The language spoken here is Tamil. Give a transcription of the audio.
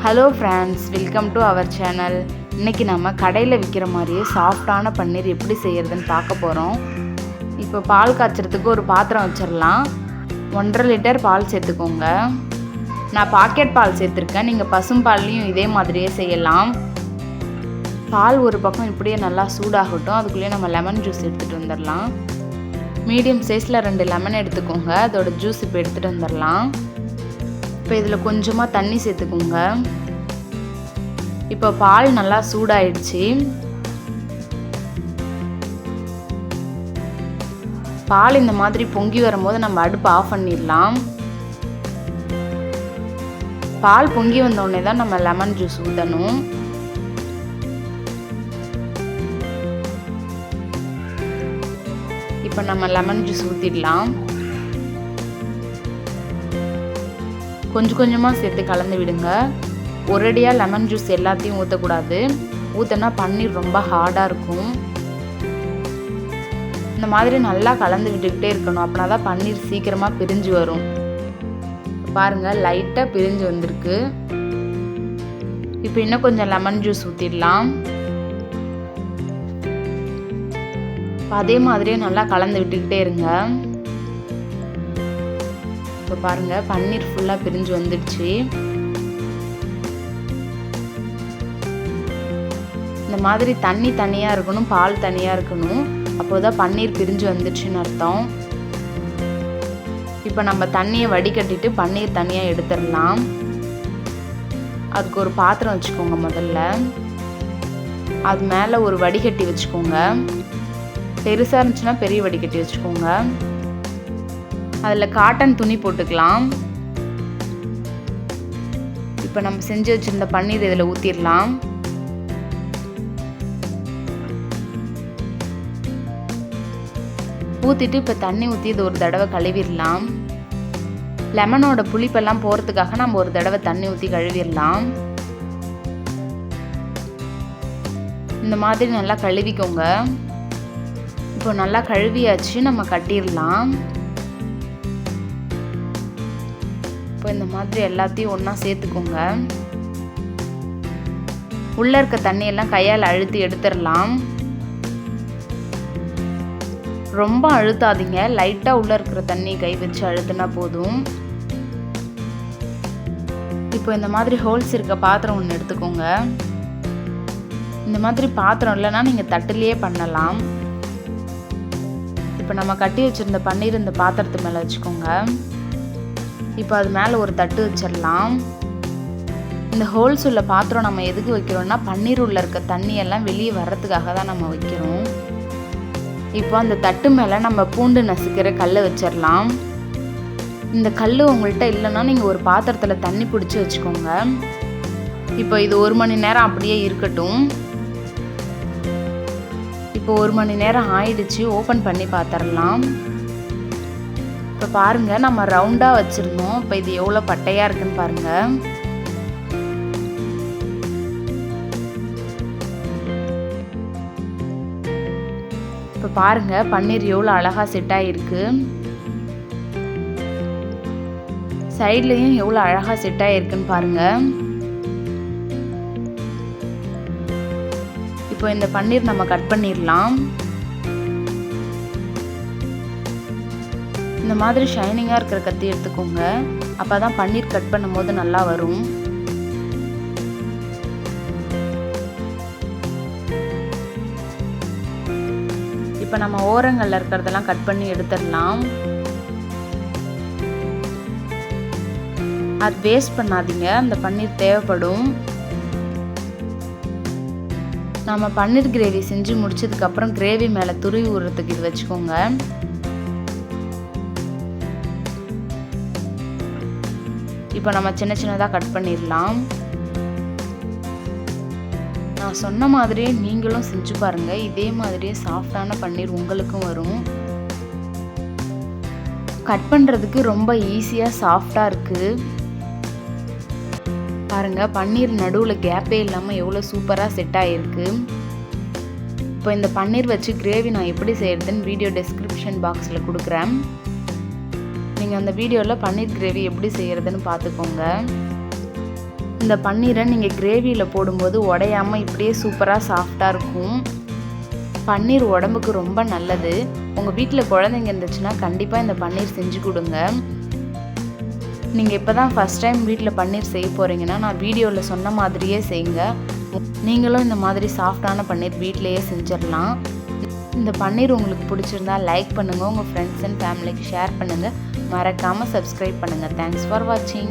Hello friends, welcome to our channel. இன்றைக்கி நம்ம கடையில் விற்கிற மாதிரியே சாஃப்டான பன்னீர் எப்படி செய்கிறதுன்னு பார்க்க போகிறோம். இப்போ பால் காய்ச்சறதுக்கு ஒரு பாத்திரம் வச்சிடலாம். 1.5 லிட்டர் பால் சேர்த்துக்கோங்க. நான் பாக்கெட் பால் சேர்த்துருக்கேன். நீங்கள் பசும்பால்லையும் இதே மாதிரியே செய்யலாம். பால் ஒரு பக்கம் இப்படியே நல்லா சூடாகட்டும். அதுக்குள்ளேயே நம்ம லெமன் ஜூஸ் எடுத்துகிட்டு வந்துடலாம். மீடியம் சைஸில் 2 லெமன் எடுத்துக்கோங்க. அதோட ஜூஸ் இப்போ எடுத்துகிட்டு வந்துடலாம். இப்போ இதில் கொஞ்சமாக தண்ணி சேர்த்துக்கோங்க. இப்போ பால் நல்லா சூடாயிடுச்சு. பால் இந்த மாதிரி பொங்கி வரும்போது நம்ம அடுப்பு ஆஃப் பண்ணிடலாம். பால் பொங்கி வந்தோடனே தான் நம்ம லெமன் ஜூஸ் ஊற்றணும். இப்போ நம்ம லெமன் ஜூஸ் ஊற்றிடலாம். கொஞ்சம் கொஞ்சமாக சேர்த்து கலந்து விடுங்க. ஒரேடியாக லெமன் ஜூஸ் எல்லாத்தையும் ஊற்றக்கூடாது. ஊற்றினா பன்னீர் ரொம்ப ஹார்டாக இருக்கும். இந்த மாதிரி நல்லா கலந்து விட்டுக்கிட்டே இருக்கணும். அப்படின்னா தான் பன்னீர் சீக்கிரமாக பிரிஞ்சு வரும். பாருங்கள், லைட்டாக பிரிஞ்சு வந்திருக்கு. இப்போ இன்னும் கொஞ்சம் லெமன் ஜூஸ் ஊற்றிடலாம். அதே மாதிரியே நல்லா கலந்து விட்டுக்கிட்டே இருங்க. இப்போ பாருங்கள், பன்னீர் ஃபுல்லாக பிரிஞ்சு வந்துடுச்சு. இந்த மாதிரி தண்ணி தனியாக இருக்கணும், பால் தனியாக இருக்கணும். அப்போது தான் பன்னீர் பிரிஞ்சு வந்துடுச்சுன்னு அர்த்தம். இப்போ நம்ம தண்ணியை வடிகட்டிட்டு பன்னீர் தனியாக எடுத்துடலாம். அதுக்கு ஒரு பாத்திரம் வச்சுக்கோங்க. முதல்ல அது மேலே ஒரு வடிகட்டி வச்சுக்கோங்க. பெருசாக இருந்துச்சுன்னா பெரிய வடிகட்டி வச்சுக்கோங்க. அதில் காட்டன் துணி போட்டுக்கலாம். இப்போ நம்ம செஞ்சு வச்சுருந்த பன்னீர் இதில் ஊற்றிடலாம். ஊற்றிட்டு இப்போ தண்ணி ஊற்றி இது ஒரு தடவை கழுவிடலாம். லெமனோட புளிப்பெல்லாம் போகிறதுக்காக நம்ம ஒரு தடவை தண்ணி ஊற்றி கழுவிடலாம். இந்த மாதிரி நல்லா கழுவிக்கோங்க. இப்போ நல்லா கழுவியாச்சு. நம்ம கட்டிடலாம். இப்போ இந்த மாதிரி எல்லாத்தையும் ஒன்றா சேர்த்துக்கோங்க. உள்ளே இருக்க தண்ணியெல்லாம் கையால் அழுத்தி எடுத்துடலாம். ரொம்ப அழுத்தாதீங்க. லைட்டாக உள்ளே இருக்கிற தண்ணி கை வச்சு அழுத்தினா போதும். இப்போ இந்த மாதிரி ஹோல்ஸ் இருக்க பாத்திரம் ஒன்று எடுத்துக்கோங்க. இந்த மாதிரி பாத்திரம் இல்லைன்னா நீங்கள் தட்டுலேயே பண்ணலாம். இப்போ நம்ம கட்டி வச்சுருந்த பன்னீர் இந்த பாத்திரத்து மேலே வச்சுக்கோங்க. இப்போ அது மேலே ஒரு தட்டு வச்சிடலாம். இந்த ஹோல்ஸ் உள்ள பாத்திரம் நம்ம எதுக்கு வைக்கிறோம்னா பன்னீர் உள்ள இருக்க தண்ணியெல்லாம் வெளியே வர்றதுக்காக தான் நம்ம வைக்கிறோம். இப்போ அந்த தட்டு மேலே நம்ம பூண்டு நசுக்கிற கல்லை வச்சிடலாம். இந்த கல் உங்கள்கிட்ட இல்லைன்னா நீங்கள் ஒரு பாத்திரத்தில் தண்ணி பிடிச்சி வச்சுக்கோங்க. இப்போ இது 1 மணி நேரம் அப்படியே இருக்கட்டும். இப்போ 1 மணி நேரம் ஆயிடுச்சு. ஓப்பன் பண்ணி பார்த்துடலாம். இப்போ பாருங்கள், நம்ம ரவுண்டாக வச்சுருந்தோம். இப்போ இது எவ்வளோ பட்டையாக இருக்குன்னு பாருங்கள். இப்போ பாருங்கள், பன்னீர் எவ்வளோ அழகாக செட் ஆகிருக்கு. சைட்லேயும் எவ்வளோ அழகாக செட் ஆகிருக்குன்னு பாருங்கள். இப்போ இந்த பன்னீர் நம்ம கட் பண்ணிடலாம். இந்த மாதிரி ஷைனிங்காக இருக்கிற கத்தி எடுத்துக்கோங்க. அப்போ தான் பன்னீர் கட் பண்ணும்போது நல்லா வரும். இப்போ நம்ம ஓரங்களில் இருக்கிறதெல்லாம் கட் பண்ணி எடுத்துடலாம். அது வேஸ்ட் பண்ணாதீங்க. அந்த பன்னீர் தேவைப்படும். நம்ம பன்னீர் கிரேவி செஞ்சு முடிச்சதுக்கப்புறம் கிரேவி மேலே துருவி விடுறதுக்கு இது வச்சுக்கோங்க. இப்போ நம்ம சின்ன சின்னதாக கட் பண்ணிடலாம். நான் சொன்ன மாதிரியே நீங்களும் செஞ்சு பாருங்கள். இதே மாதிரியே சாஃப்டான பன்னீர் உங்களுக்கும் வரும். கட் பண்ணுறதுக்கு ரொம்ப ஈஸியாக சாஃப்டாக இருக்குது. பாருங்கள், பன்னீர் நடுவில் கேப்பே இல்லாமல் எவ்வளோ சூப்பராக செட் ஆகிருக்கு. இப்போ இந்த பன்னீர் வச்சு கிரேவி நான் எப்படி செய்கிறதுன்னு வீடியோ டெஸ்கிரிப்ஷன் பாக்ஸில் கொடுக்குறேன். நீங்கள் அந்த வீடியோவில் பன்னீர் கிரேவி எப்படி செய்கிறதுன்னு பார்த்துக்கோங்க. இந்த பன்னீரை நீங்கள் கிரேவியில் போடும்போது உடையாமல் இப்படியே சூப்பராக சாஃப்டாக இருக்கும். பன்னீர் உடம்புக்கு ரொம்ப நல்லது. உங்கள் வீட்டில் குழந்தைங்க இருந்துச்சுன்னா கண்டிப்பாக இந்த பன்னீர் செஞ்சு கொடுங்க. நீங்கள் இப்போ தான் ஃபஸ்ட் டைம் வீட்டில் பன்னீர் செய்ய போகிறீங்கன்னா நான் வீடியோவில் சொன்ன மாதிரியே செய்யுங்க. நீங்களும் இந்த மாதிரி சாஃப்டான பன்னீர் வீட்டிலையே செஞ்சிடலாம். இந்த பன்னீர் உங்களுக்கு பிடிச்சிருந்தா லைக் பண்ணுங்கள், உங்கள் ஃப்ரெண்ட்ஸ் அண்ட் ஃபேமிலிக்கு ஷேர் பண்ணுங்கள், மறக்காமல் சப்ஸ்கிரைப் பண்ணுங்கள். தேங்க்ஸ் ஃபார் வாட்சிங்.